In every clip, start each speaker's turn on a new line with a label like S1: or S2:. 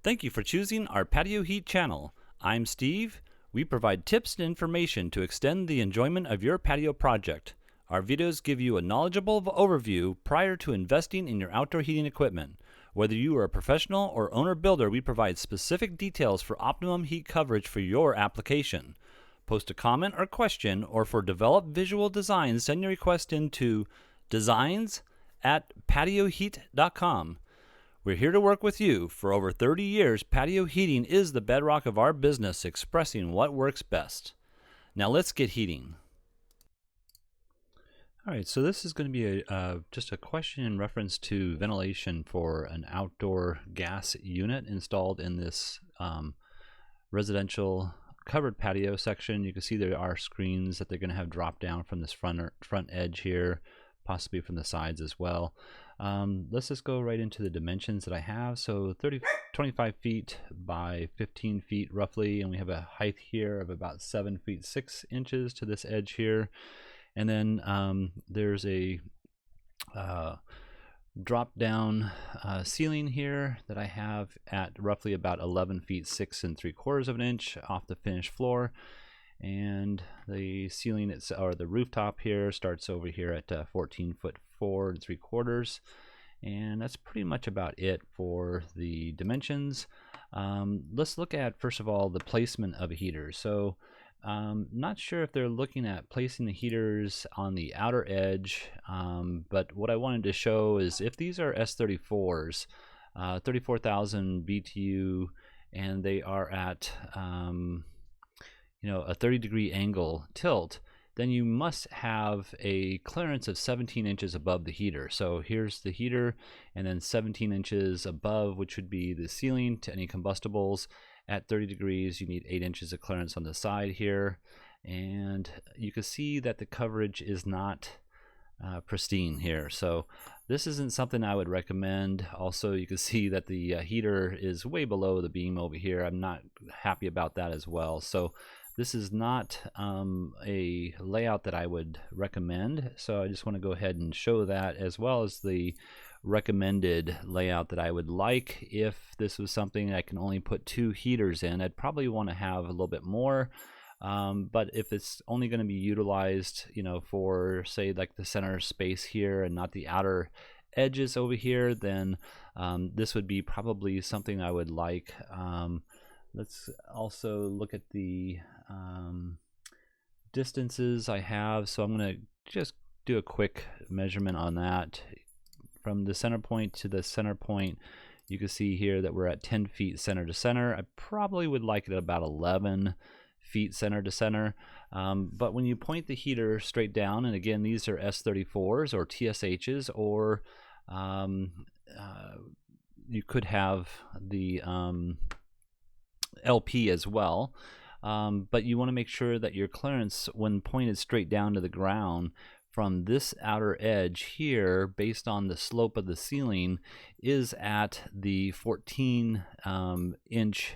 S1: Thank you for choosing our Patio Heat channel. I'm Steve. We provide tips and information to extend the enjoyment of your patio project. Our videos give you a knowledgeable overview prior to investing in your outdoor heating equipment. Whether you are a professional or owner-builder, we provide specific details for optimum heat coverage for your application. Post a comment or question, or for developed visual designs, send your request into designs@patioheat.com. We're here to work with you. For over 30 years, patio heating is the bedrock of our business, expressing what works best. Now let's get heating. All right, so this is going to be just a question in reference to ventilation for an outdoor gas unit installed in this residential covered patio section. You can see there are screens that they're going to have drop down from this front edge here, possibly from the sides as well. Let's just go right into the dimensions that I have. So 25 feet by 15 feet roughly, and we have a height here of about 7 feet 6 inches to this edge here. And then there's a drop down ceiling here that I have at roughly about 11 feet 6 3/4 of an inch off the finished floor. And the ceiling, or the rooftop here, starts over here at 14 foot 4 3/4, and that's pretty much about it for the dimensions. Let's look at, first of all, the placement of a heater. So not sure if they're looking at placing the heaters on the outer edge, but what I wanted to show is if these are S34s, 34,000 BTU, and they are at a 30-degree angle tilt, then you must have a clearance of 17 inches above the heater. So here's the heater, and then 17 inches above, which would be the ceiling to any combustibles. At 30 degrees, you need 8 inches of clearance on the side here. And you can see that the coverage is not pristine here. So this isn't something I would recommend. Also, you can see that the heater is way below the beam over here. I'm not happy about that as well. So this is not a layout that I would recommend, so I just want to go ahead and show that, as well as the recommended layout that I would like. If this was something I can only put 2 heaters in, I'd probably want to have a little bit more, but if it's only going to be utilized, for, say, like the center space here and not the outer edges over here, then this would be probably something I would like. Let's also look at the distances I have. So I'm going to just do a quick measurement on that. From the center point to the center point, you can see here that we're at 10 feet center to center. I probably would like it at about 11 feet center to center. But when you point the heater straight down, and again, these are S34s or TSHs, or you could have the LP as well, but you want to make sure that your clearance, when pointed straight down to the ground from this outer edge here, based on the slope of the ceiling, is at the 14 inch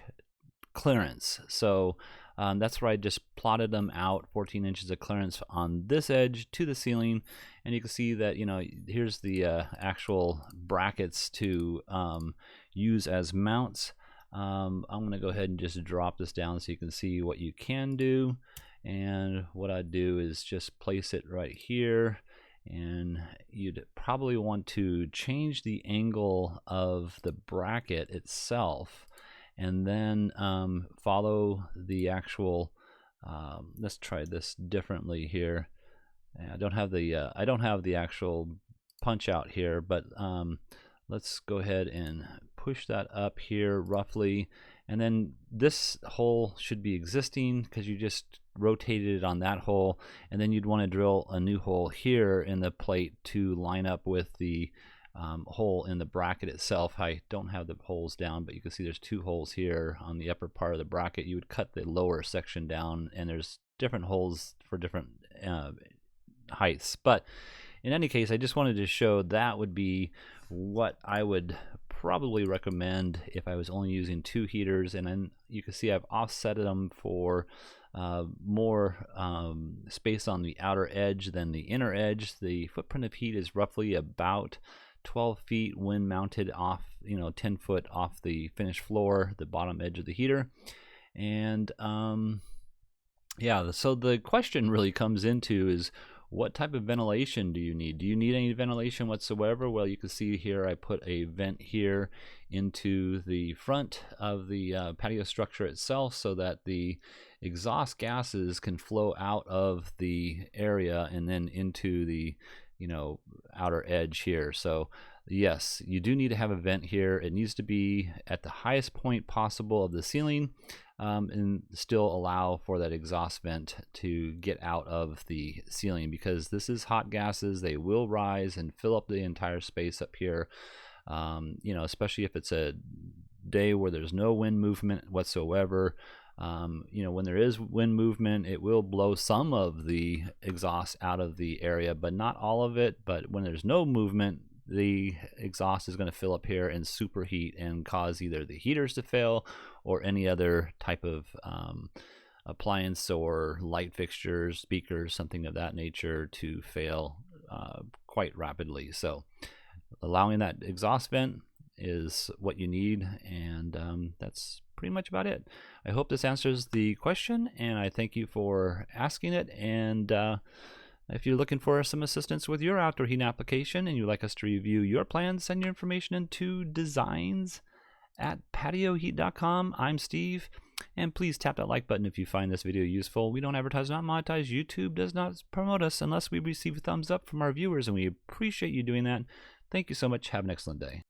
S1: clearance. So that's where I just plotted them out, 14 inches of clearance on this edge to the ceiling. And you can see that, here's the actual brackets to use as mounts. I'm going to go ahead and just drop this down so you can see what you can do. And what I do is just place it right here, and you'd probably want to change the angle of the bracket itself, and then follow the actual let's try this differently here. I don't have the actual punch out here, but let's go ahead and push that up here roughly, and then this hole should be existing because you just rotated it on that hole, and then you'd want to drill a new hole here in the plate to line up with the hole in the bracket itself. I don't have the holes down, but you can see there's 2 holes here on the upper part of the bracket. You would cut the lower section down, and there's different holes for different heights. But in any case, I just wanted to show that would be what I would probably recommend if I was only using 2 heaters. And then you can see I've offset them for more space on the outer edge than the inner edge. The footprint of heat is roughly about 12 feet when mounted off, 10 foot off the finished floor, the bottom edge of the heater. And yeah, so the question really comes into is, what type of ventilation do you need? Do you need any ventilation whatsoever? Well, you can see here I put a vent here into the front of the patio structure itself so that the exhaust gases can flow out of the area and then into the outer edge here. So yes, you do need to have a vent here. It needs to be at the highest point possible of the ceiling, and still allow for that exhaust vent to get out of the ceiling, because this is hot gases. They will rise and fill up the entire space up here, especially if it's a day where there's no wind movement whatsoever. When there is wind movement, it will blow some of the exhaust out of the area, but not all of it. But when there's no movement, the exhaust is going to fill up here and superheat and cause either the heaters to fail or any other type of appliance or light fixtures, speakers, something of that nature to fail quite rapidly. So allowing that exhaust vent is what you need, and that's pretty much about it. I hope this answers the question, and I thank you for asking it. And if you're looking for some assistance with your outdoor heating application and you'd like us to review your plans, send your information into designs@patioheat.com. I'm Steve, and please tap that like button if you find this video useful. We don't advertise, not monetize. YouTube does not promote us unless we receive a thumbs up from our viewers, and we appreciate you doing that. Thank you so much. Have an excellent day.